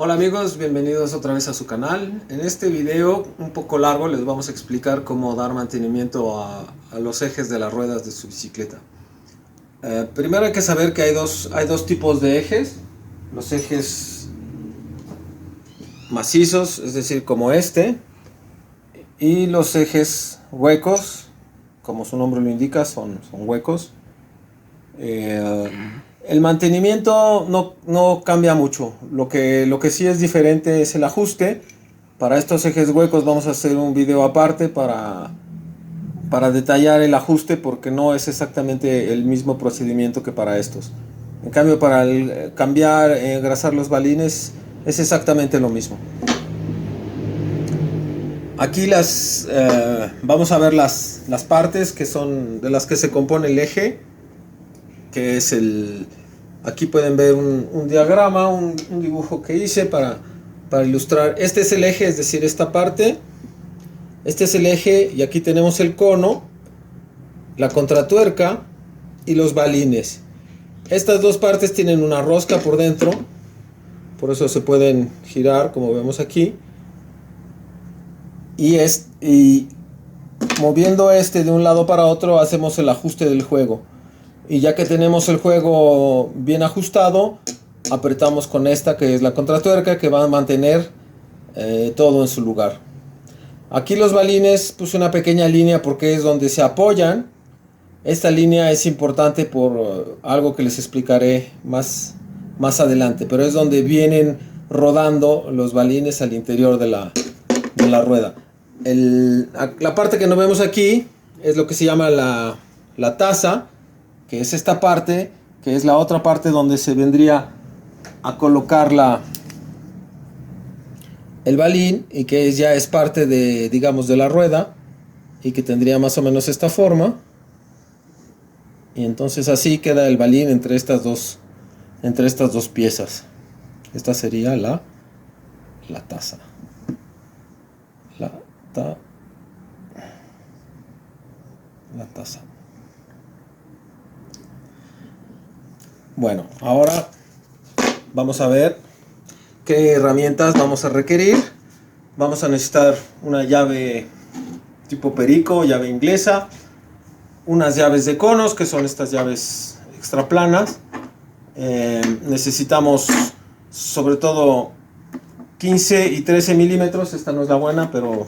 Hola amigos, bienvenidos otra vez a su canal. En este video un poco largo les vamos a explicar cómo dar mantenimiento a los ejes de las ruedas de su bicicleta. Primero hay que saber que hay dos tipos de ejes. Los ejes macizos, es decir, como este, y los ejes huecos, como su nombre lo indica, son huecos. El mantenimiento no cambia mucho. Lo que sí es diferente es el ajuste. Para estos ejes huecos vamos a hacer un video aparte para detallar el ajuste, porque no es exactamente el mismo procedimiento que para estos. En cambio, para cambiar, engrasar los balines es exactamente lo mismo. Aquí vamos a ver las partes que son de las que se compone el eje, que es aquí pueden ver un diagrama, un dibujo que hice para ilustrar. Este es el eje, es decir, esta parte. Este es el eje y aquí tenemos el cono, la contratuerca y los balines. Estas dos partes tienen una rosca por dentro, por eso se pueden girar, como vemos aquí. Y moviendo de un lado para otro hacemos el ajuste del juego. Y ya que tenemos el juego bien ajustado, apretamos con esta, que es la contratuerca, que va a mantener todo en su lugar. Aquí los balines puse una pequeña línea porque es donde se apoyan. Esta línea es importante por algo que les explicaré más adelante, pero es donde vienen rodando los balines al interior de la rueda. La parte que no vemos aquí es lo que se llama la taza, que es esta parte, que es la otra parte donde se vendría a colocar el balín, y que ya es parte de, digamos, de la rueda, y que tendría más o menos esta forma. Y entonces así queda el balín entre estas dos piezas. Esta sería la taza. La taza. Bueno, ahora vamos a ver qué herramientas vamos a requerir. Vamos a necesitar una llave tipo perico, llave inglesa, unas llaves de conos, que son estas llaves extra planas. Necesitamos sobre todo 15 y 13 milímetros. Esta no es la buena, pero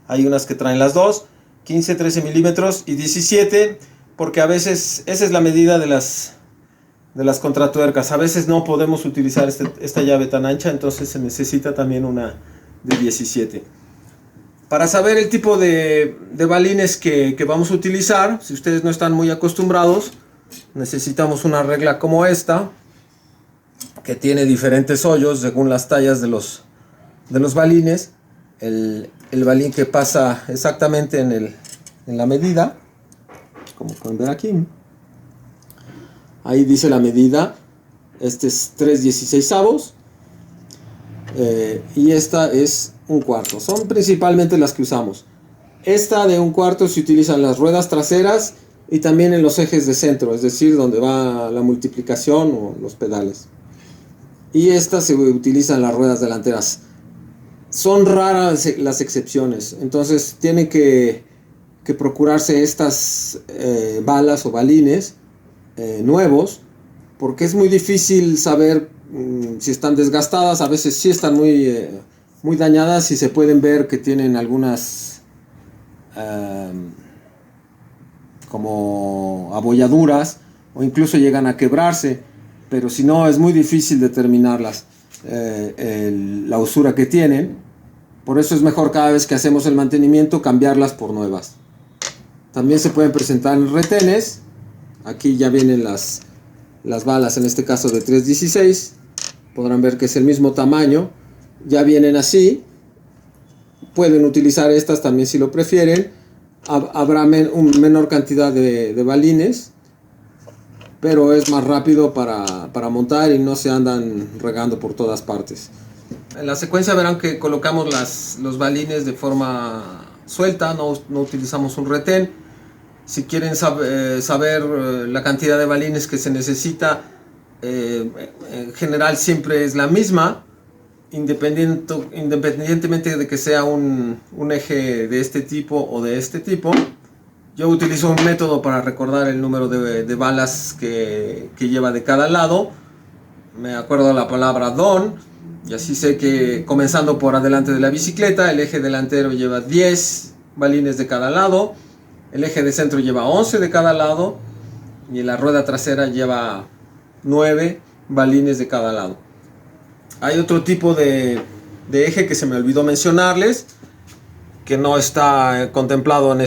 hay unas que traen las dos. 15, 13 milímetros y 17, porque a veces esa es la medida de las contratuercas. A veces no podemos utilizar esta llave tan ancha, entonces se necesita también una de 17. Para saber el tipo de balines que vamos a utilizar, si ustedes no están muy acostumbrados, necesitamos una regla como esta, que tiene diferentes hoyos según las tallas de los balines. El balín que pasa exactamente en la medida, como pueden ver aquí. Ahí dice la medida. Este es 3/16, y esta es 1/4. Son principalmente las que usamos. Esta de 1/4 se utiliza en las ruedas traseras y también en los ejes de centro, es decir, donde va la multiplicación o los pedales. Y esta se utiliza en las ruedas delanteras. Son raras las excepciones, entonces tiene que procurarse estas balas o balines nuevos, porque es muy difícil saber si están desgastadas. A veces sí están muy dañadas y se pueden ver que tienen algunas como abolladuras, o incluso llegan a quebrarse, pero si no es muy difícil determinarlas, la usura que tienen. Por eso es mejor, cada vez que hacemos el mantenimiento, cambiarlas por nuevas. También se pueden presentar retenes. Aquí ya vienen las balas, en este caso de 3/16. Podrán ver que es el mismo tamaño. Ya vienen así. Pueden utilizar estas también si lo prefieren. Habrá una menor cantidad de balines, pero es más rápido para montar y no se andan regando por todas partes. En la secuencia verán que colocamos los balines de forma suelta, no utilizamos un retén. Si quieren saber la cantidad de balines que se necesita, en general siempre es la misma. independientemente de que sea un eje de este tipo o de este tipo, yo utilizo un método para recordar el número de balas que lleva de cada lado. Me acuerdo la palabra don, y así sé que comenzando por adelante de la bicicleta, el eje delantero lleva 10 balines de cada lado, el eje de centro lleva 11 de cada lado, y la rueda trasera lleva 9 balines de cada lado. Hay otro tipo de eje que se me olvidó mencionarles, que no está contemplado en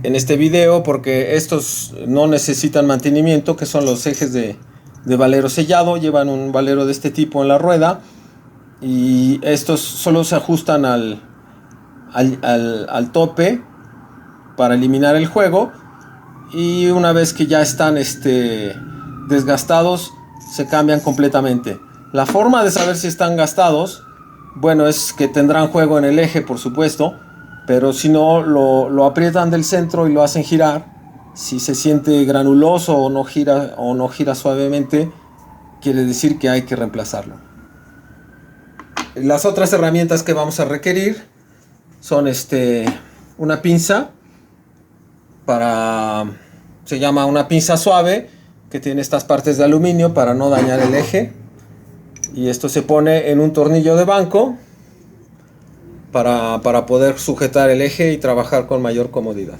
este video, porque estos no necesitan mantenimiento, que son los ejes de valero sellado. Llevan un valero de este tipo en la rueda, y estos solo se ajustan al tope para eliminar el juego, y una vez que ya están desgastados, se cambian completamente. La forma de saber si están gastados, bueno, es que tendrán juego en el eje, por supuesto, pero si no, lo aprietan del centro y lo hacen girar. Si se siente granuloso o no gira suavemente, quiere decir que hay que reemplazarlo. Las otras herramientas que vamos a requerir son una pinza, se llama una pinza suave, que tiene estas partes de aluminio para no dañar el eje, y esto se pone en un tornillo de banco para poder sujetar el eje y trabajar con mayor comodidad.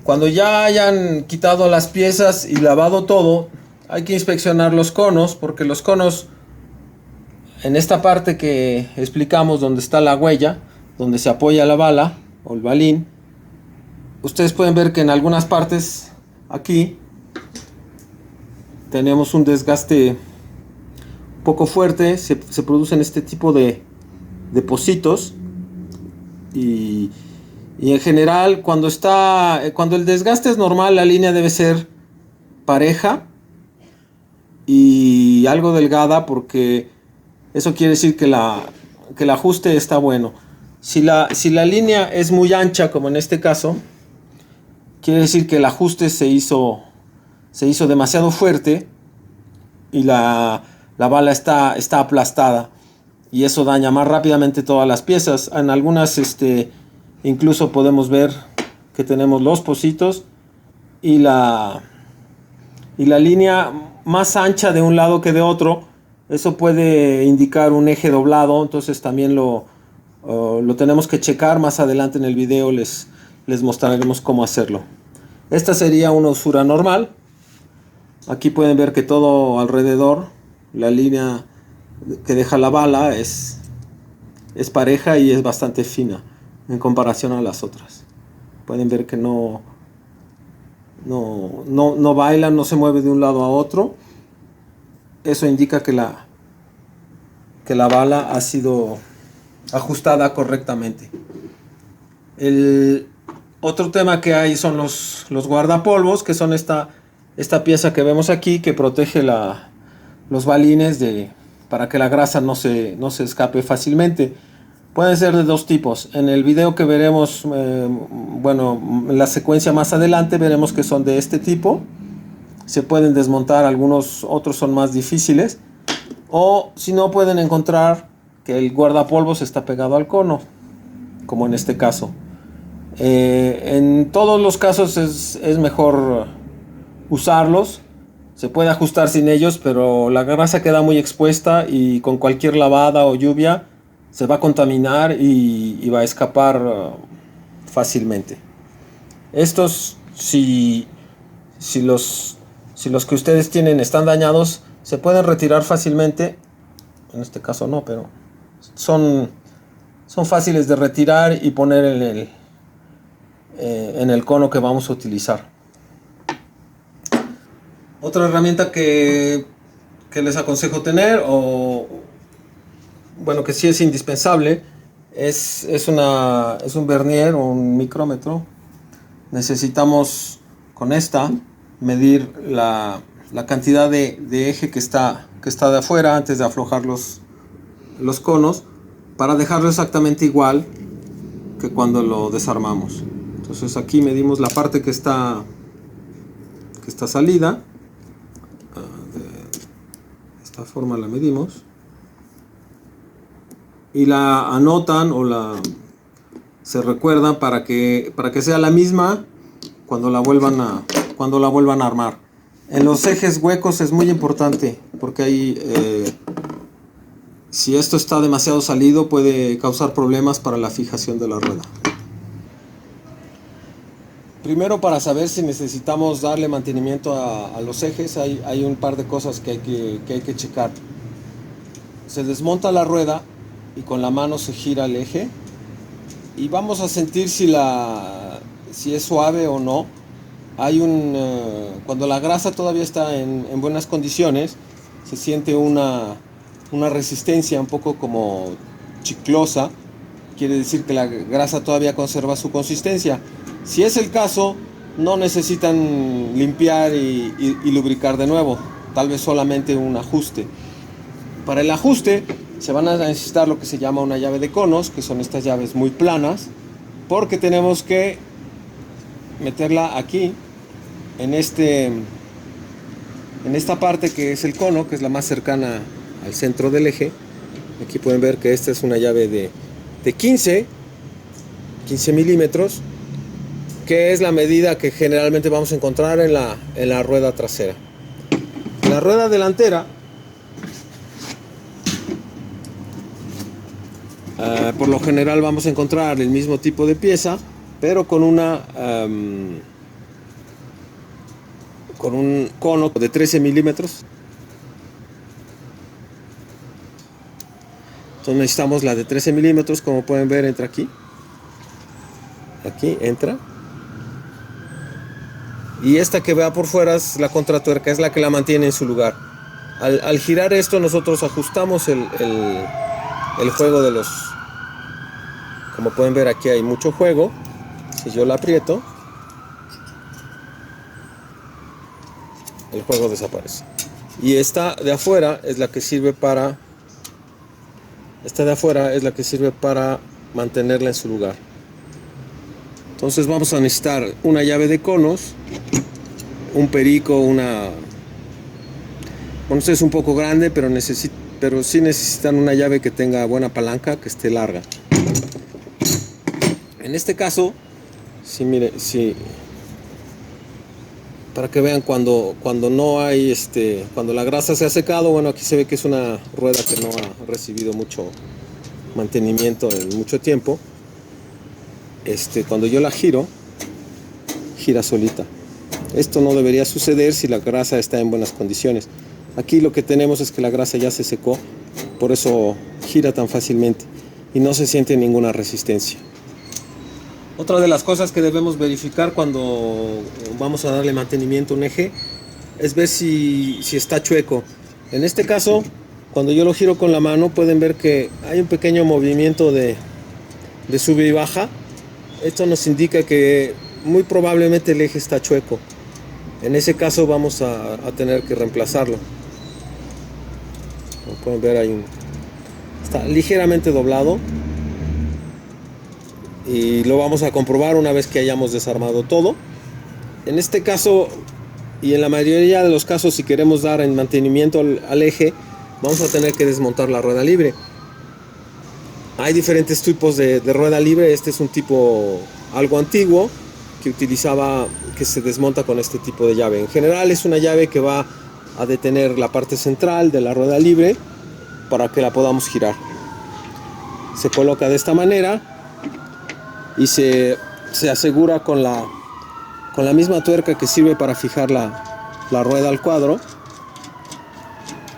Cuando ya hayan quitado las piezas y lavado todo, hay que inspeccionar los conos, porque los conos, en esta parte que explicamos donde está la huella, donde se apoya la bala o el balín, ustedes pueden ver que en algunas partes aquí tenemos un desgaste un poco fuerte. Se producen este tipo de pocitos, y en general cuando el desgaste es normal, la línea debe ser pareja y algo delgada, porque eso quiere decir que el ajuste está bueno. Si la línea es muy ancha, como en este caso, quiere decir que el ajuste se hizo demasiado fuerte y la bala está aplastada, y eso daña más rápidamente todas las piezas. En algunas incluso podemos ver que tenemos los pocitos y la línea más ancha de un lado que de otro. Eso puede indicar un eje doblado, entonces también lo tenemos que checar. Más adelante en el video les mostraremos cómo hacerlo. Esta sería una usura normal. Aquí pueden ver que todo alrededor, la línea que deja la bala es pareja y es bastante fina en comparación a las otras. Pueden ver que no baila, no se mueve de un lado a otro. Eso indica que la bala ha sido ajustada correctamente. El otro tema que hay son los guardapolvos, que son esta pieza que vemos aquí, que protege los balines para que la grasa no se escape fácilmente. Pueden ser de dos tipos. En el video que veremos, en la secuencia más adelante, veremos que son de este tipo. Se pueden desmontar, algunos otros son más difíciles. O si no, pueden encontrar que el guardapolvos está pegado al cono, como en este caso. En todos los casos es mejor usarlos. Se puede ajustar sin ellos, pero la grasa queda muy expuesta y con cualquier lavada o lluvia se va a contaminar y va a escapar fácilmente. Estos, si los que ustedes tienen están dañados, se pueden retirar fácilmente. En este caso no, pero son fáciles de retirar y poner en el cono que vamos a utilizar. Otra herramienta que les aconsejo tener, que sí es indispensable, es un vernier o un micrómetro. Necesitamos con esta medir la cantidad de eje que está de afuera antes de aflojar los conos, para dejarlo exactamente igual que cuando lo desarmamos. Entonces aquí medimos la parte que está salida esta forma la medimos y la anotan o se recuerdan para que sea la misma cuando la vuelvan a armar. En los ejes huecos es muy importante porque ahí si esto está demasiado salido puede causar problemas para la fijación de la rueda. Primero, para saber si necesitamos darle mantenimiento a los ejes, hay un par de cosas que hay que checar. Se desmonta la rueda y con la mano se gira el eje y vamos a sentir si es suave o no. Cuando la grasa todavía está en buenas condiciones, se siente una resistencia un poco como chiclosa. Quiere decir que la grasa todavía conserva su consistencia. Si es el caso, no necesitan limpiar y lubricar de nuevo, tal vez solamente un ajuste. Para el ajuste se van a necesitar lo que se llama una llave de conos, que son estas llaves muy planas, porque tenemos que meterla aquí, en esta parte que es el cono, que es la más cercana al centro del eje. Aquí pueden ver que esta es una llave de 15 milímetros, que es la medida que generalmente vamos a encontrar en la rueda trasera. En la rueda delantera, por lo general vamos a encontrar el mismo tipo de pieza, pero con un cono de 13 milímetros. Entonces necesitamos la de 13 milímetros, como pueden ver, entra aquí. Aquí entra. Y esta que va por fuera es la contratuerca, es la que la mantiene en su lugar. Al girar esto nosotros ajustamos el juego de los... Como pueden ver, aquí hay mucho juego. Si yo la aprieto, el juego desaparece. Y esta de afuera es la que sirve para... Esta de afuera es la que sirve para mantenerla en su lugar. Entonces vamos a necesitar una llave de conos, un perico, bueno, esto es un poco grande, pero sí necesitan una llave que tenga buena palanca, que esté larga. En este caso, para que vean cuando no hay cuando la grasa se ha secado, bueno, aquí se ve que es una rueda que no ha recibido mucho mantenimiento en mucho tiempo. Cuando yo la giro, gira solita. Esto no debería suceder si la grasa está en buenas condiciones. Aquí lo que tenemos es que la grasa ya se secó, por eso gira tan fácilmente y no se siente ninguna resistencia. Otra de las cosas que debemos verificar cuando vamos a darle mantenimiento a un eje es ver si está chueco. En este caso, cuando yo lo giro con la mano, pueden ver que hay un pequeño movimiento de sube y baja. Esto nos indica que muy probablemente el eje está chueco. En ese caso vamos a tener que reemplazarlo. Como pueden ver, está ligeramente doblado. Y lo vamos a comprobar una vez que hayamos desarmado todo. En este caso, y en la mayoría de los casos, si queremos dar en mantenimiento al eje, vamos a tener que desmontar la rueda libre. Hay diferentes tipos de rueda libre. Este es un tipo algo antiguo que se desmonta con este tipo de llave. En general es una llave que va a detener la parte central de la rueda libre para que la podamos girar. Se coloca de esta manera y se asegura con la misma tuerca que sirve para fijar la rueda al cuadro,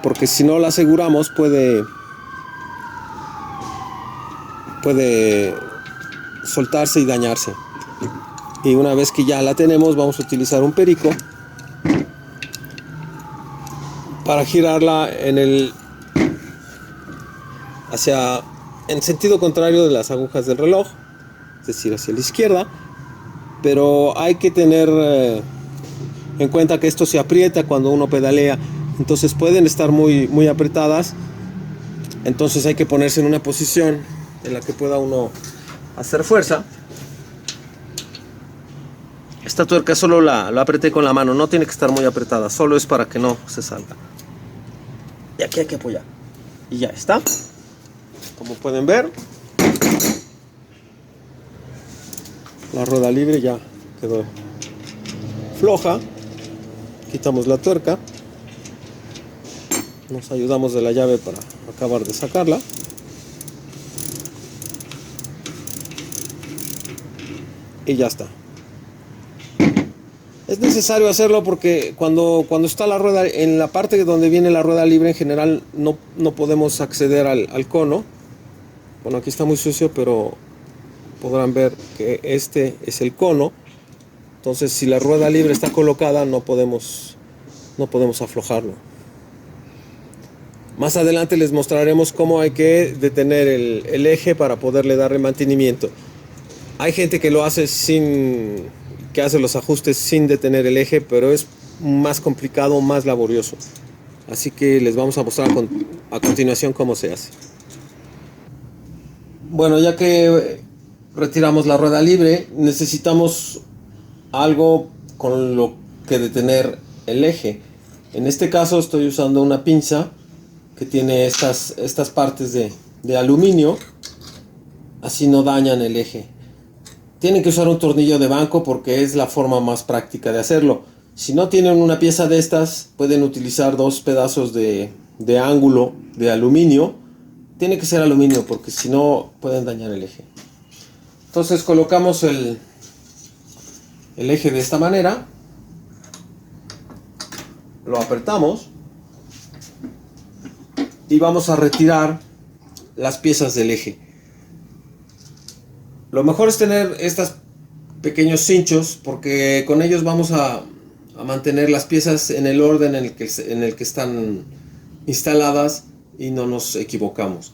porque si no la aseguramos puede soltarse y dañarse. Y una vez que ya la tenemos, vamos a utilizar un perico para girarla en sentido contrario de las agujas del reloj, es decir, hacia la izquierda. Pero hay que tener en cuenta que esto se aprieta cuando uno pedalea, entonces pueden estar muy, muy apretadas. Entonces hay que ponerse en una posición en la que pueda uno hacer fuerza. Esta tuerca solo la apreté con la mano, no tiene que estar muy apretada, solo es para que no se salga. y aquí hay que apoyar. Y ya está. Como pueden ver, la rueda libre ya quedó floja. Quitamos la tuerca. Nos ayudamos de la llave para acabar de sacarla. Y ya está. Es necesario hacerlo porque cuando está la rueda, en la parte donde viene la rueda libre en general no podemos acceder al cono. Bueno, aquí está muy sucio, pero podrán ver que este es el cono. Entonces, si la rueda libre está colocada, no podemos aflojarlo. Más adelante les mostraremos cómo hay que detener el eje para poderle darle mantenimiento. Hay gente que lo hace que hace los ajustes sin detener el eje, pero es más complicado, más laborioso. Así que les vamos a mostrar a continuación cómo se hace. Bueno, ya que retiramos la rueda libre, necesitamos algo con lo que detener el eje. En este caso estoy usando una pinza que tiene estas partes de aluminio, así no dañan el eje. Tienen que usar un tornillo de banco porque es la forma más práctica de hacerlo. Si no tienen una pieza de estas, pueden utilizar dos pedazos de ángulo de aluminio. Tiene que ser aluminio porque si no pueden dañar el eje. Entonces colocamos el eje de esta manera, lo apretamos y vamos a retirar las piezas del eje. Lo mejor es tener estos pequeños cinchos porque con ellos vamos a mantener las piezas en el orden en el que están instaladas y no nos equivocamos.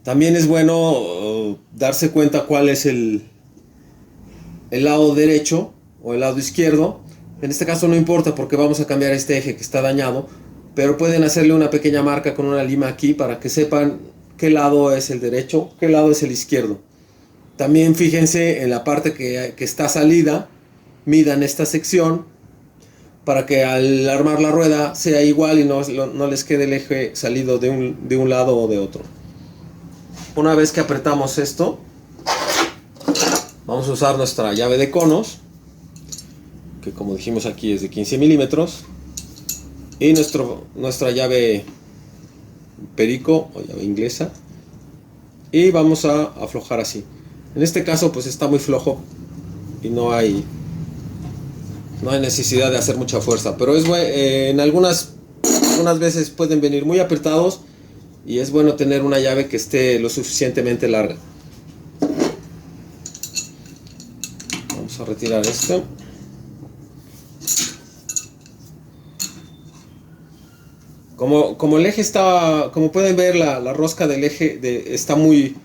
También es bueno darse cuenta cuál es el lado derecho o el lado izquierdo. En este caso no importa porque vamos a cambiar este eje que está dañado, pero pueden hacerle una pequeña marca con una lima aquí para que sepan qué lado es el derecho, qué lado es el izquierdo. También fíjense en la parte que está salida, midan esta sección para que al armar la rueda sea igual y no les quede el eje salido de un lado o de otro. Una vez que apretamos esto, vamos a usar nuestra llave de conos, que como dijimos aquí es de 15 milímetros, y nuestra llave perico o llave inglesa, y vamos a aflojar así. En este caso pues está muy flojo y no hay necesidad de hacer mucha fuerza, pero en algunas veces pueden venir muy apretados y es bueno tener una llave que esté lo suficientemente larga. Vamos a retirar esto. Como el eje está, como pueden ver, la rosca del eje está muy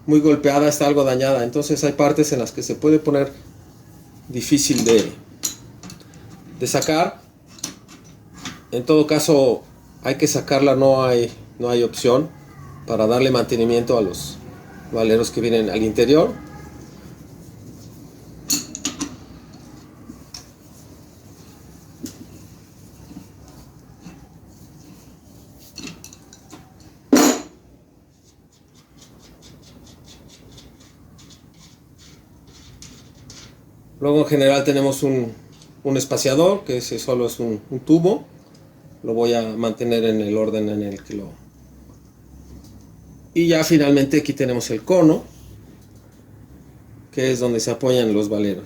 golpeada, está algo dañada, entonces hay partes en las que se puede poner difícil de sacar. En todo caso hay que sacarla, no hay opción para darle mantenimiento a los valeros que vienen al interior. Luego en general tenemos un espaciador, que ese solo es un tubo. Lo voy a mantener en el orden en el que lo... Y ya finalmente aquí tenemos el cono, que es donde se apoyan los valeros.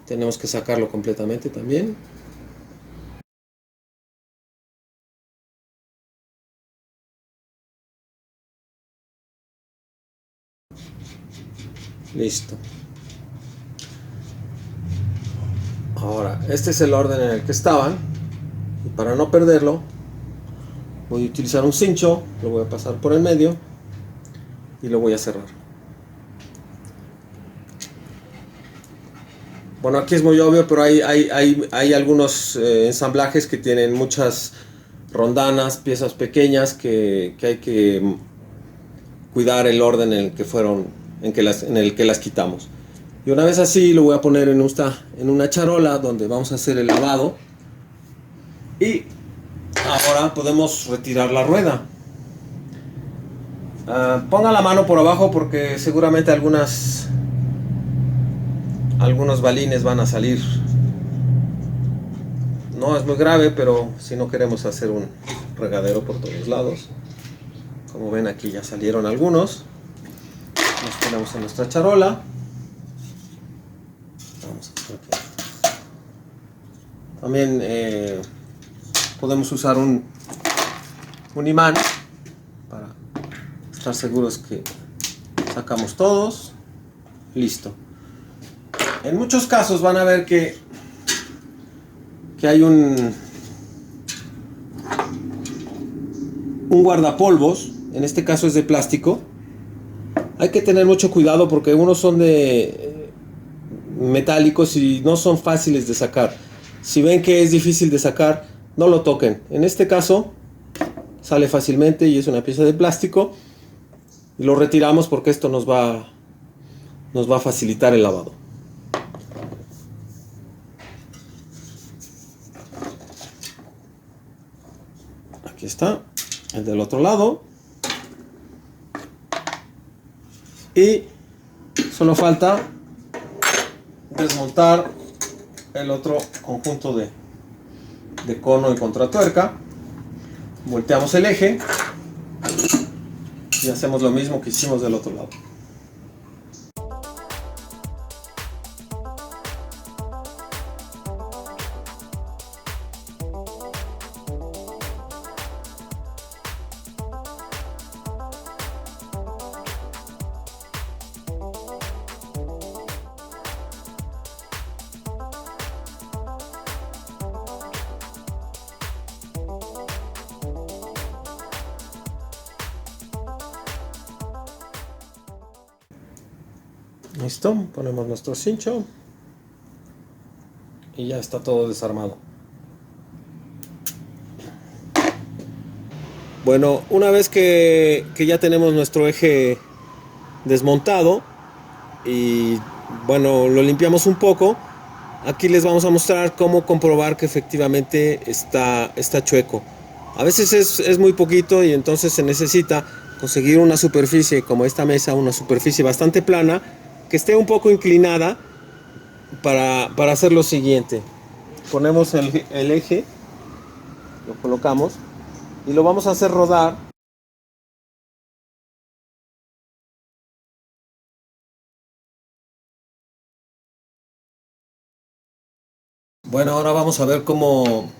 Tenemos que sacarlo completamente también. Listo. Ahora, este es el orden en el que estaban. Y para no perderlo, voy a utilizar un cincho, lo voy a pasar por el medio y lo voy a cerrar. Bueno, aquí es muy obvio, pero hay algunos ensamblajes que tienen muchas rondanas, piezas pequeñas que hay que cuidar el orden en el que fueron, en el que las quitamos. Y una vez así lo voy a poner en una charola donde vamos a hacer el lavado y Ahora podemos retirar la rueda. Ponga la mano por abajo porque seguramente algunos balines van a salir. No es muy grave, pero si no queremos hacer un regadero por todos lados. Como ven, aquí ya salieron algunos. Los ponemos en nuestra charola. Vamos a hacer aquí. También podemos usar un imán para estar seguros que sacamos todos. Listo. En muchos casos van a ver que hay un guardapolvos. En este caso es de plástico. Hay que tener mucho cuidado porque unos son de metálicos y no son fáciles de sacar. Si ven que es difícil de sacar, no lo toquen. En este caso sale fácilmente y es una pieza de plástico. Y lo retiramos porque esto nos va a facilitar el lavado. Aquí está el del otro lado. Y solo falta desmontar el otro conjunto de cono y contratuerca. Volteamos el eje y hacemos lo mismo que hicimos del otro lado. Listo, ponemos nuestro cincho y ya está todo desarmado. Bueno, una vez que ya tenemos nuestro eje desmontado y bueno, lo limpiamos un poco, aquí les vamos a mostrar cómo comprobar que efectivamente está chueco. A veces es muy poquito y entonces se necesita conseguir una superficie como esta mesa, una superficie bastante plana, que esté un poco inclinada para hacer lo siguiente. Ponemos el eje, lo colocamos y lo vamos a hacer rodar. Bueno, ahora vamos a ver cómo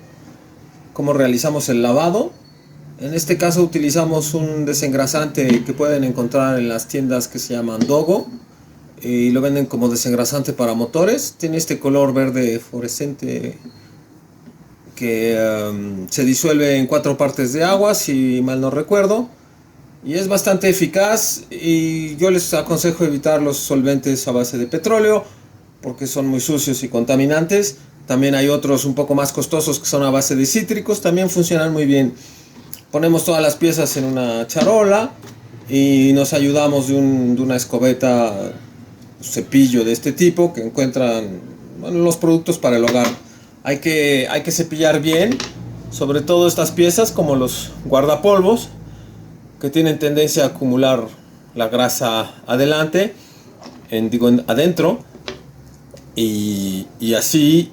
realizamos el lavado. En este caso utilizamos un desengrasante que pueden encontrar en las tiendas que se llaman Dogo. Y lo venden como desengrasante para motores. Tiene este color verde fluorescente que se disuelve en 4 partes de agua, si mal no recuerdo. Y es bastante eficaz y yo les aconsejo evitar los solventes a base de petróleo porque son muy sucios y contaminantes. También hay otros un poco más costosos que son a base de cítricos, también funcionan muy bien. Ponemos todas las piezas en una charola y nos ayudamos de una escobeta, cepillo de este tipo que encuentran los productos para el hogar. Hay que cepillar bien, sobre todo estas piezas como los guardapolvos que tienen tendencia a acumular la grasa adentro y así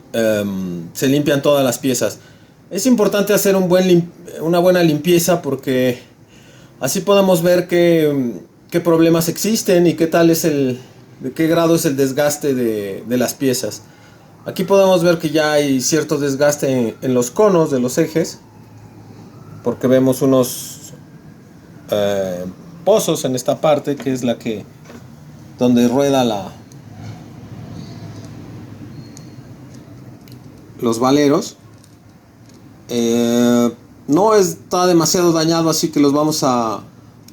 se limpian todas las piezas. Es importante hacer una buena limpieza porque así podemos ver qué problemas existen y de qué grado es el desgaste de las piezas. Aquí podemos ver que ya hay cierto desgaste en los conos de los ejes, porque vemos unos pozos en esta parte, que es donde rueda los valeros. No está demasiado dañado, así que los vamos a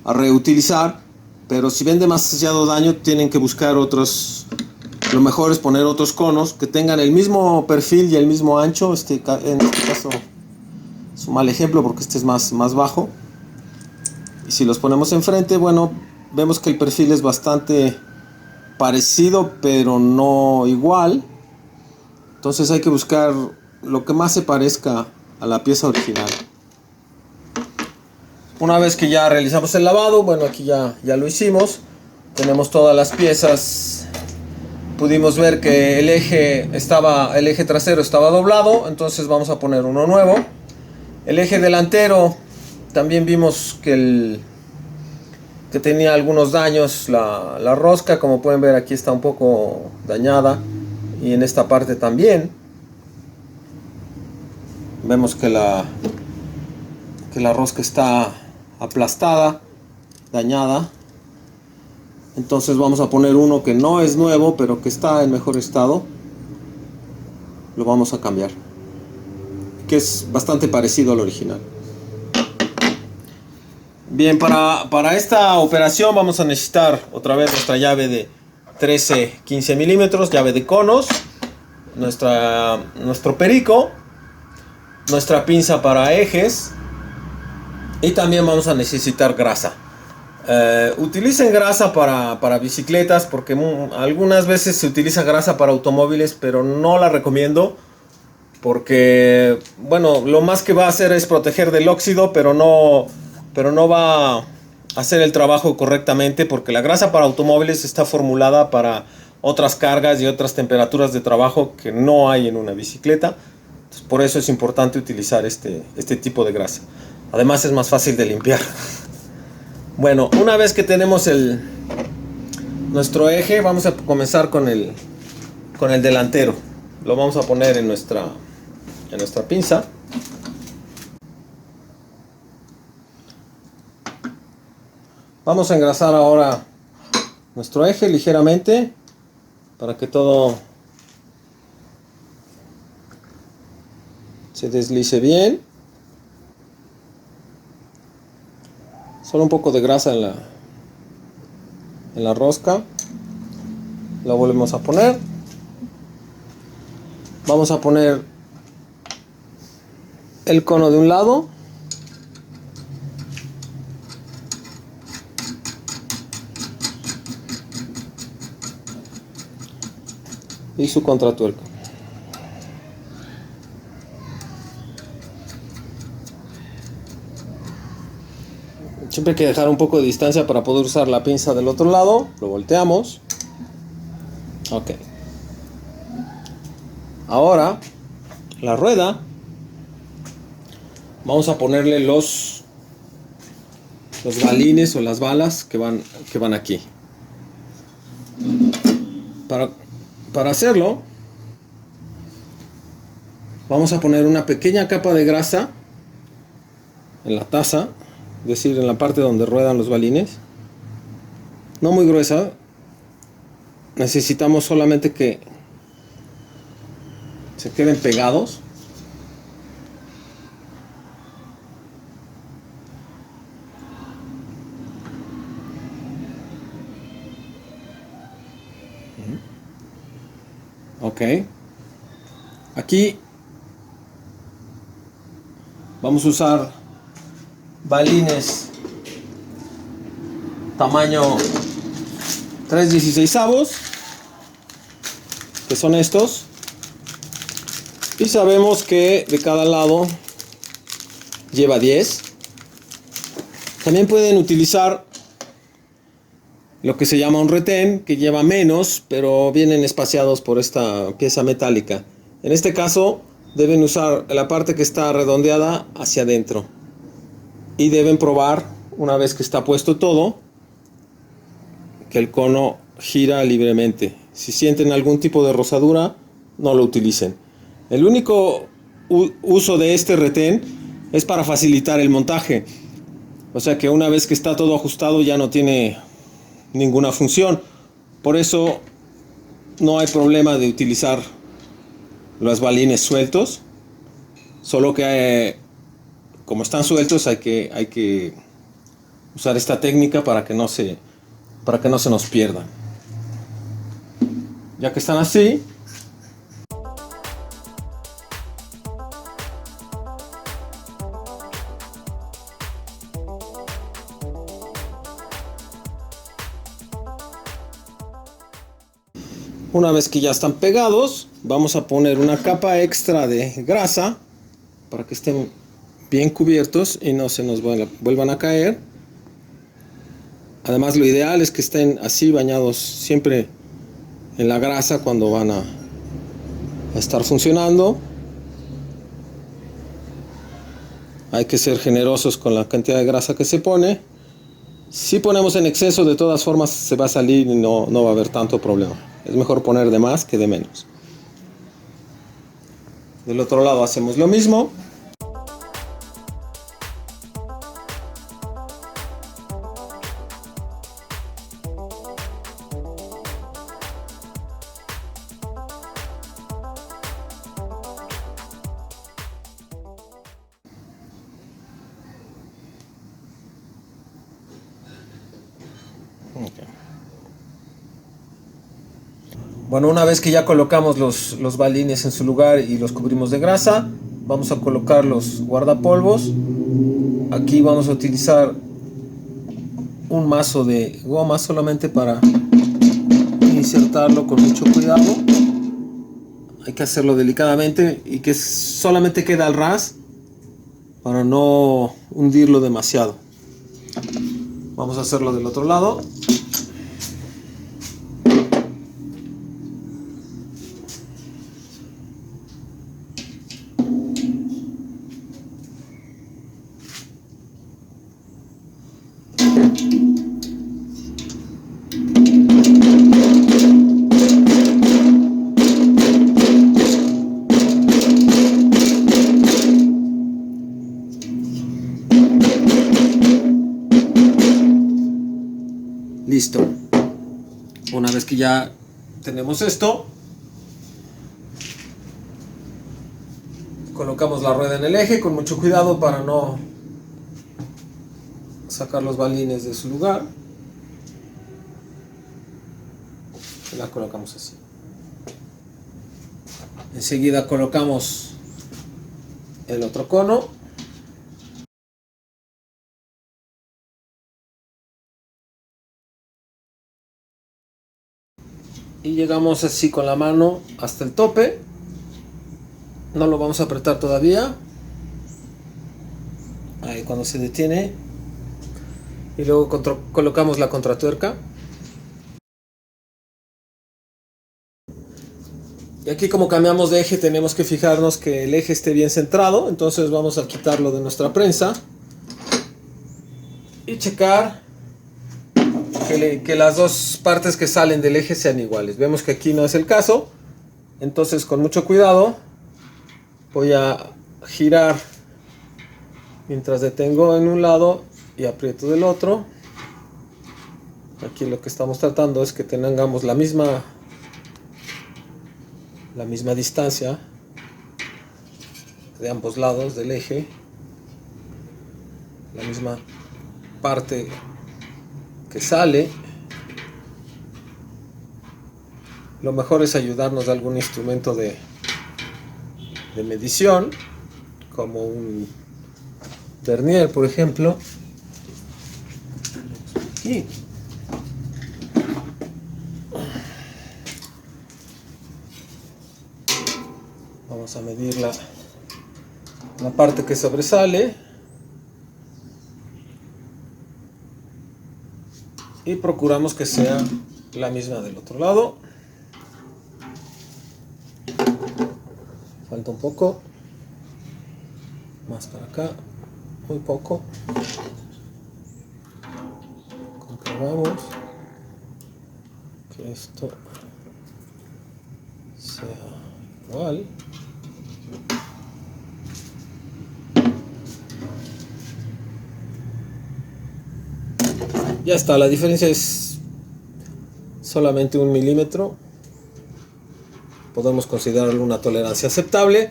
reutilizar. Pero si ven demasiado daño, tienen que buscar otros. Lo mejor es poner otros conos que tengan el mismo perfil y el mismo ancho. En este caso es un mal ejemplo porque este es más bajo. Y si los ponemos enfrente, bueno, vemos que el perfil es bastante parecido, pero no igual. Entonces hay que buscar lo que más se parezca a la pieza original. Una vez que ya realizamos el lavado, bueno, aquí ya lo hicimos. Tenemos todas las piezas. Pudimos ver que el eje trasero estaba doblado, entonces vamos a poner uno nuevo. El eje delantero también vimos que tenía algunos daños la rosca, como pueden ver aquí está un poco dañada, y en esta parte también vemos que la rosca está aplastada, dañada. Entonces vamos a poner uno que no es nuevo, pero que está en mejor estado. Lo vamos a cambiar, que es bastante parecido al original. Bien, para esta operación vamos a necesitar otra vez nuestra llave de 13-15 milímetros, llave de conos, nuestro perico, nuestra pinza para ejes, y también vamos a necesitar grasa. Utilicen grasa para bicicletas, porque algunas veces se utiliza grasa para automóviles, pero no la recomiendo, porque bueno, lo más que va a hacer es proteger del óxido, pero no va a hacer el trabajo correctamente, porque la grasa para automóviles está formulada para otras cargas y otras temperaturas de trabajo que no hay en una bicicleta. Entonces, por eso es importante utilizar este tipo de grasa. Además es más fácil de limpiar. Bueno, una vez que tenemos nuestro eje, vamos a comenzar con el delantero. Lo vamos a poner en nuestra pinza. Vamos a engrasar ahora nuestro eje ligeramente para que todo se deslice bien. Solo un poco de grasa en la rosca. La volvemos a poner. Vamos a poner el cono de un lado. Y su contratuerca. Siempre hay que dejar un poco de distancia para poder usar la pinza del otro lado. Lo volteamos. Ok. Ahora, la rueda. Vamos a ponerle los balines o las balas que van aquí. Para hacerlo, vamos a poner una pequeña capa de grasa en la taza, es decir, en la parte donde ruedan los balines. No muy gruesa. Necesitamos solamente que se queden pegados. Ok. Aquí vamos a usar balines tamaño 3/16, que son estos. Y sabemos que de cada lado lleva 10. También pueden utilizar lo que se llama un retén, que lleva menos, pero vienen espaciados por esta pieza metálica. En este caso deben usar la parte que está redondeada hacia adentro. Y deben probar, una vez que está puesto todo, que el cono gira libremente. Si sienten algún tipo de rozadura, no lo utilicen. El único uso de este retén es para facilitar el montaje. O sea que una vez que está todo ajustado ya no tiene ninguna función. Por eso no hay problema de utilizar los balines sueltos. Solo que como están sueltos hay que usar esta técnica para que no se nos pierdan. Ya que están así, una vez que ya están pegados, vamos a poner una capa extra de grasa para que estén bien cubiertos y no se nos vuelvan a caer. Además, lo ideal es que estén así bañados siempre en la grasa cuando van a estar funcionando. Hay que ser generosos con la cantidad de grasa que se pone. Si ponemos en exceso, de todas formas se va a salir y no va a haber tanto problema. Es mejor poner de más que de menos. Del otro lado hacemos lo mismo. Bueno, una vez que ya colocamos los balines en su lugar y los cubrimos de grasa, vamos a colocar los guardapolvos. Aquí vamos a utilizar un mazo de goma solamente para insertarlo con mucho cuidado. Hay que hacerlo delicadamente y que solamente quede al ras para no hundirlo demasiado. Vamos a hacerlo del otro lado. Listo. Una vez que ya tenemos esto, colocamos la rueda en el eje con mucho cuidado para no sacar los balines de su lugar. Y la colocamos así. Enseguida colocamos el otro cono. Y llegamos así con la mano hasta el tope. No lo vamos a apretar todavía. Ahí cuando se detiene. Y luego colocamos la contratuerca. Y aquí, como cambiamos de eje, tenemos que fijarnos que el eje esté bien centrado. Entonces vamos a quitarlo de nuestra prensa y checar que las dos partes que salen del eje sean iguales. Vemos que aquí no es el caso. Entonces, con mucho cuidado voy a girar mientras detengo en un lado y aprieto del otro. Aquí lo que estamos tratando es que tengamos la misma distancia de ambos lados del eje, la misma parte que sale. Lo mejor es ayudarnos de algún instrumento de medición, como un vernier, por ejemplo. Aquí. Vamos a medir la parte que sobresale y procuramos que sea la misma del otro lado. Falta un poco más para acá, muy poco. Comprobamos que esto sea igual. Ya está, la diferencia es solamente 1 milímetro. Podemos considerarlo una tolerancia aceptable.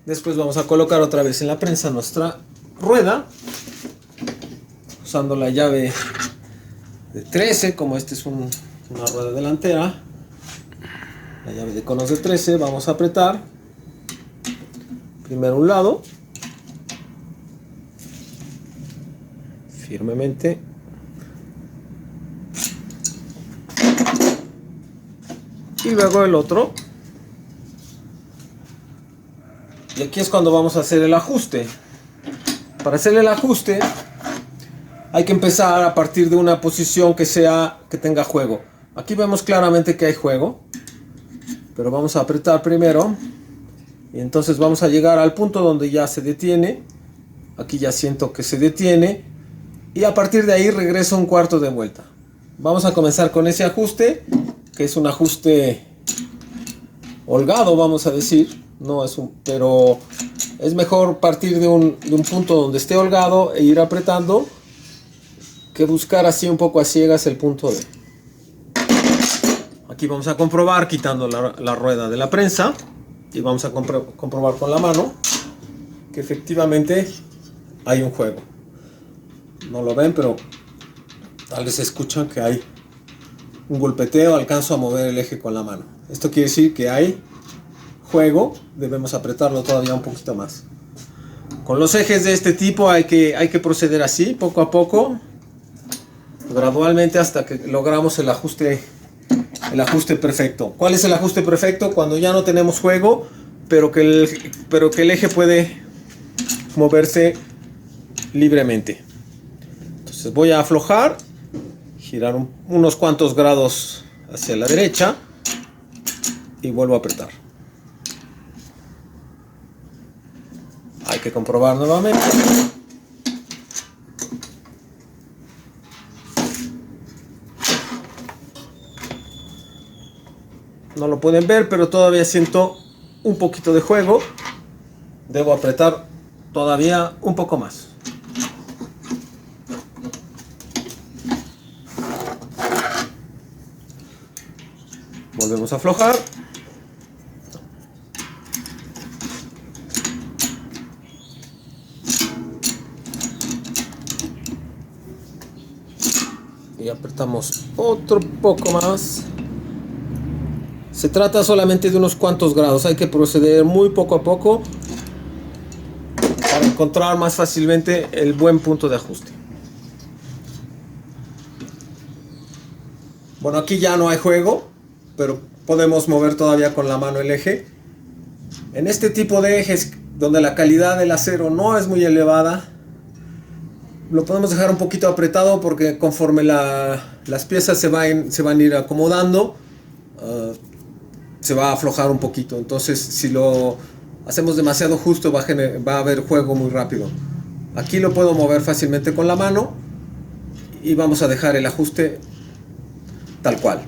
Después vamos a colocar otra vez en la prensa nuestra rueda, usando la llave de 13, como este es una rueda delantera. La llave de conos de 13, vamos a apretar primero un lado firmemente. Y luego el otro. Y aquí es cuando vamos a hacer el ajuste. Para hacer el ajuste hay que empezar a partir de una posición que tenga juego. Aquí vemos claramente que hay juego, pero vamos a apretar primero y entonces vamos a llegar al punto donde ya se detiene. Aquí ya siento que se detiene y a partir de ahí regreso un cuarto de vuelta. Vamos a comenzar con ese ajuste, que es un ajuste holgado, vamos a decir. No es pero es mejor partir de un punto donde esté holgado e ir apretando que buscar así un poco a ciegas el punto de. Aquí vamos a comprobar quitando la rueda de la prensa y vamos a comprobar con la mano que efectivamente hay un juego. No lo ven, pero tal vez escuchan que hay un golpeteo. Alcanzo a mover el eje con la mano. Esto quiere decir que hay juego. Debemos apretarlo todavía un poquito más. Con los ejes de este tipo hay que proceder así, poco a poco, gradualmente, hasta que logramos el ajuste perfecto. ¿Cuál es el ajuste perfecto? Cuando ya no tenemos juego, pero que el eje puede moverse libremente. Entonces voy a aflojar, girar unos cuantos grados hacia la derecha y vuelvo a apretar. Hay que comprobar nuevamente. No lo pueden ver, pero todavía siento un poquito de juego. Debo apretar todavía un poco más. Volvemos a aflojar. Y apretamos otro poco más. Se trata solamente de unos cuantos grados. Hay que proceder muy poco a poco para encontrar más fácilmente el buen punto de ajuste. Bueno, aquí ya no hay juego, pero podemos mover todavía con la mano el eje. En este tipo de ejes donde la calidad del acero no es muy elevada, lo podemos dejar un poquito apretado porque conforme las piezas se van a ir acomodando, se va a aflojar un poquito. Entonces, si lo hacemos demasiado justo, va a haber juego muy rápido. Aquí lo puedo mover fácilmente con la mano y vamos a dejar el ajuste tal cual.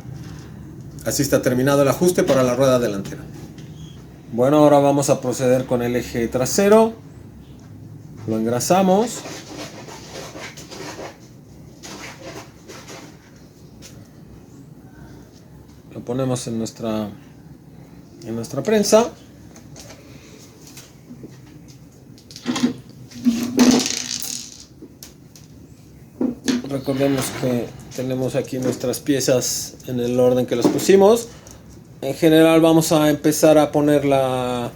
Así está terminado el ajuste para la rueda delantera. Bueno, ahora vamos a proceder con el eje trasero. Lo engrasamos. Lo ponemos en nuestra prensa. Recordemos que tenemos aquí nuestras piezas en el orden que las pusimos. En general vamos a empezar a poner la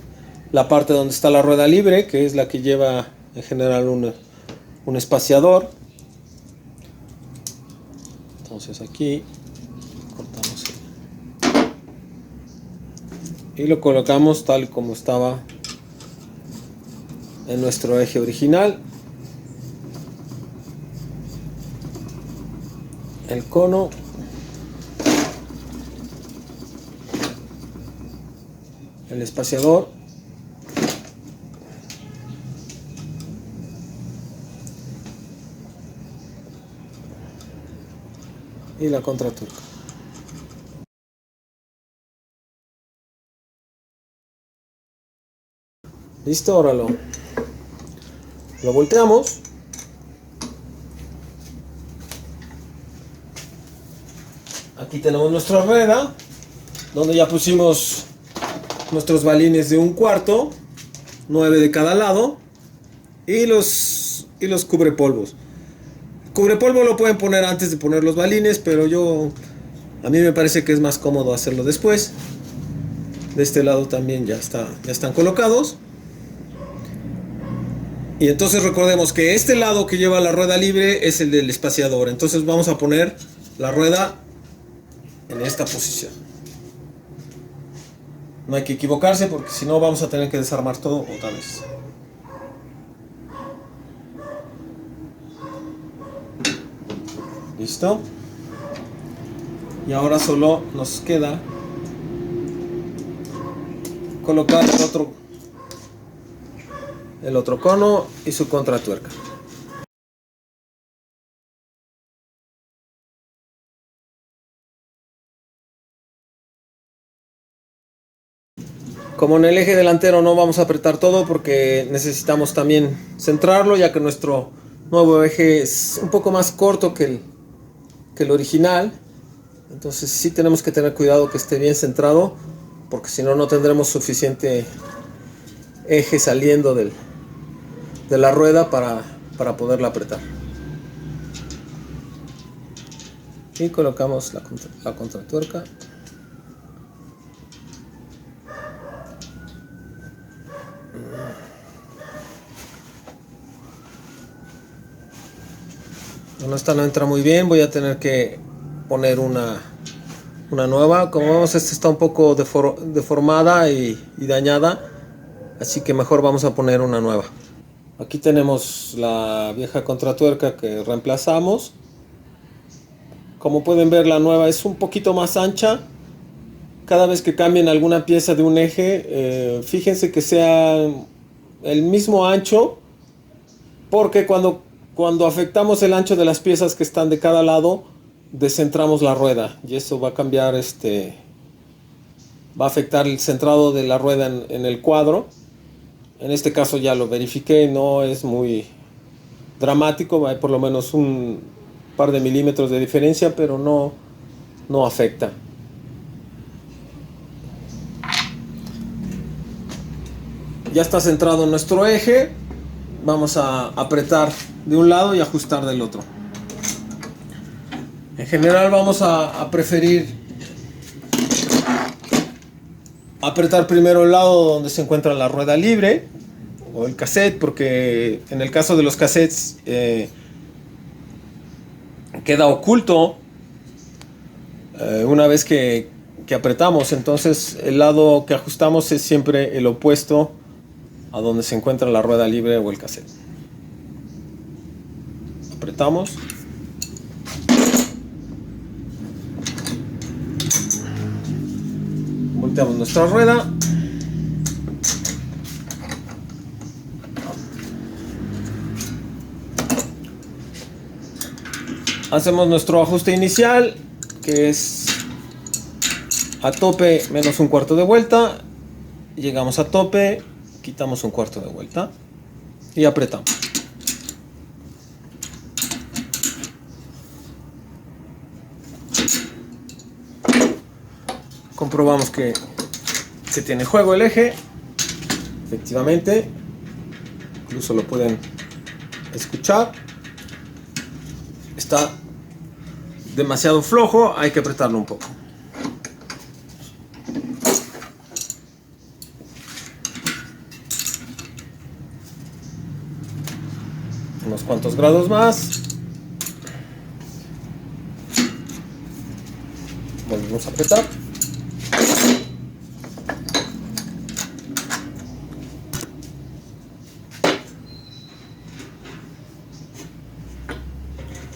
parte donde está la rueda libre, que es la que lleva en general un espaciador. Entonces aquí cortamos y lo colocamos tal como estaba en nuestro eje original. El cono, el espaciador y la contraturca. Listo, ahora lo volteamos. Aquí tenemos nuestra rueda, donde ya pusimos nuestros balines de 1/4, 9 de cada lado, y los cubrepolvos. Cubrepolvo lo pueden poner antes de poner los balines, pero a mí me parece que es más cómodo hacerlo después. De este lado también ya están colocados. Y entonces recordemos que este lado que lleva la rueda libre es el del espaciador. Entonces vamos a poner la rueda en esta posición. No hay que equivocarse porque si no vamos a tener que desarmar todo otra vez. Listo. Y ahora solo nos queda colocar el otro cono y su contratuerca. Como en el eje delantero no vamos a apretar todo porque necesitamos también centrarlo, ya que nuestro nuevo eje es un poco más corto que el original. Entonces sí tenemos que tener cuidado que esté bien centrado, porque si no, no tendremos suficiente eje saliendo de la rueda para poderla apretar. Y colocamos la contratuerca. Bueno, esta no entra muy bien, voy a tener que poner una nueva. Como vemos, esta está un poco deformada y dañada, así que mejor vamos a poner una nueva. Aquí tenemos la vieja contratuerca que reemplazamos. Como pueden ver, la nueva es un poquito más ancha. Cada vez que cambien alguna pieza de un eje, fíjense que sea el mismo ancho, porque cuando afectamos el ancho de las piezas que están de cada lado, descentramos la rueda y eso va a cambiar, va a afectar el centrado de la rueda en el cuadro. En este caso ya lo verifiqué, no es muy dramático, hay por lo menos un par de milímetros de diferencia, pero no afecta. Ya está centrado nuestro eje. Vamos a apretar de un lado y ajustar del otro. En general vamos a preferir apretar primero el lado donde se encuentra la rueda libre o el cassette, porque en el caso de los cassettes queda oculto una vez que apretamos. Entonces el lado que ajustamos es siempre el opuesto a donde se encuentra la rueda libre o el cassette. Apretamos. Volteamos nuestra rueda. Hacemos nuestro ajuste inicial, que es a tope menos un cuarto de vuelta. Llegamos a tope, quitamos un cuarto de vuelta y apretamos. Comprobamos que tiene juego el eje. Efectivamente, incluso lo pueden escuchar. Está demasiado flojo, hay que apretarlo un poco. Unos cuantos grados más. Volvemos a apretar.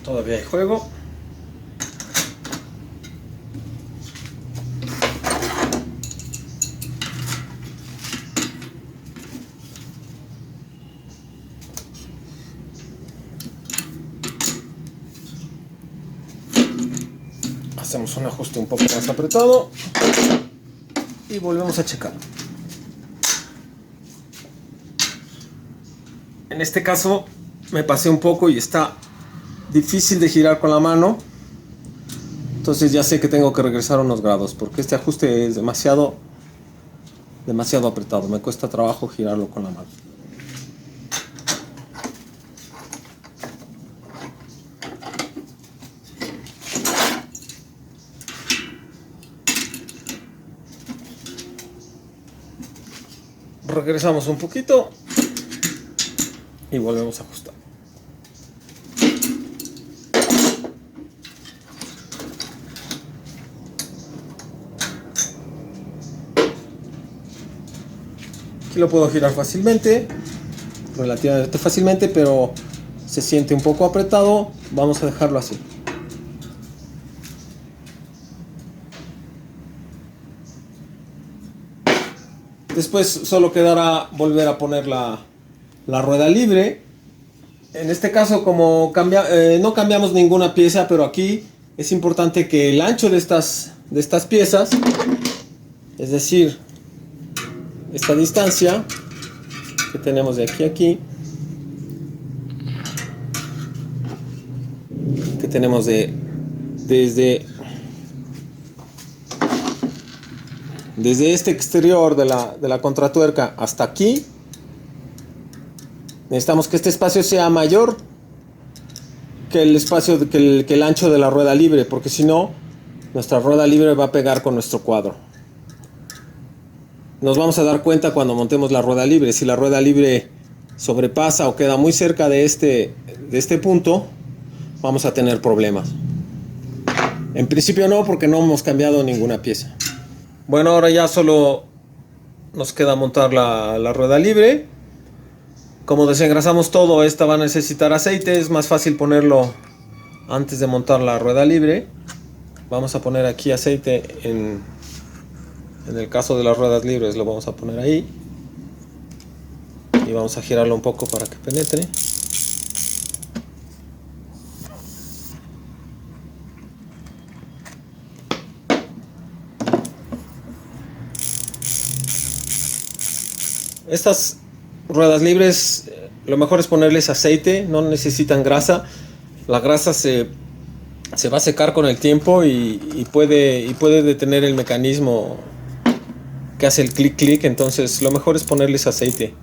Todavía hay juego. Hacemos un ajuste un poco más apretado y volvemos a checar. En este caso me pasé un poco y está difícil de girar con la mano, entonces ya sé que tengo que regresar unos grados porque este ajuste es demasiado apretado, me cuesta trabajo girarlo con la mano. Regresamos un poquito y volvemos a ajustar. Aquí lo puedo girar fácilmente, relativamente fácilmente, pero se siente un poco apretado. Vamos a dejarlo así. Después solo quedará volver a poner la rueda libre. En este caso, como no cambiamos ninguna pieza, pero aquí es importante que el ancho de estas piezas, es decir, esta distancia que tenemos de aquí a aquí, que tenemos desde este exterior de la contratuerca hasta aquí, necesitamos que este espacio sea mayor que el espacio, que el ancho de la rueda libre, porque si no, nuestra rueda libre va a pegar con nuestro cuadro. Nos vamos a dar cuenta cuando montemos la rueda libre. Si la rueda libre sobrepasa o queda muy cerca de este punto, vamos a tener problemas. En principio no, porque no hemos cambiado ninguna pieza. Bueno, ahora ya solo nos queda montar la rueda libre. Como desengrasamos todo, esta va a necesitar aceite. Es más fácil ponerlo antes de montar la rueda libre. Vamos a poner aquí aceite en el caso de las ruedas libres, lo vamos a poner ahí. Y vamos a girarlo un poco para que penetre. Estas ruedas libres, lo mejor es ponerles aceite, no necesitan grasa. La grasa se va a secar con el tiempo y puede detener el mecanismo que hace el clic clic. Entonces lo mejor es ponerles aceite,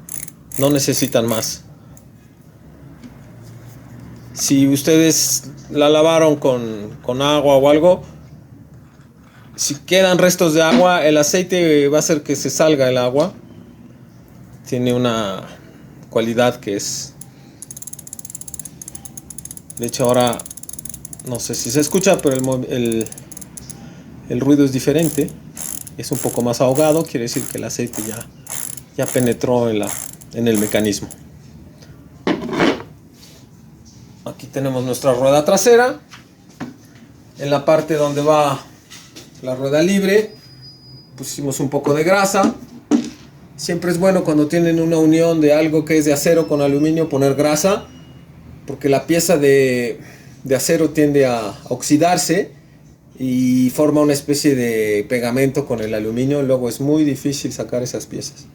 no necesitan más. Si ustedes la lavaron con agua o algo, si quedan restos de agua, el aceite va a hacer que se salga el agua. Tiene una cualidad que es, de hecho ahora no sé si se escucha, pero el ruido es diferente, es un poco más ahogado, quiere decir que el aceite ya penetró en el mecanismo. Aquí tenemos nuestra rueda trasera. En la parte donde va la rueda libre pusimos un poco de grasa. Siempre es bueno cuando tienen una unión de algo que es de acero con aluminio poner grasa, porque la pieza de acero tiende a oxidarse y forma una especie de pegamento con el aluminio. Luego es muy difícil sacar esas piezas.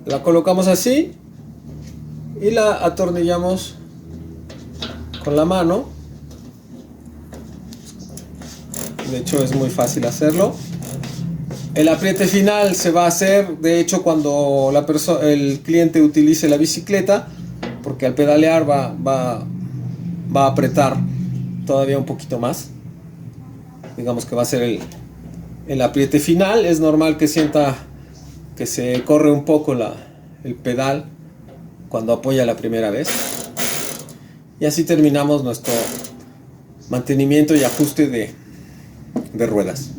La colocamos así y la atornillamos con la mano. De hecho es muy fácil hacerlo. El apriete final se va a hacer, de hecho, cuando el cliente utilice la bicicleta, porque al pedalear va a apretar todavía un poquito más. Digamos que va a ser el apriete final. Es normal que sienta que se corre un poco el pedal cuando apoya la primera vez. Y así terminamos nuestro mantenimiento y ajuste de ruedas.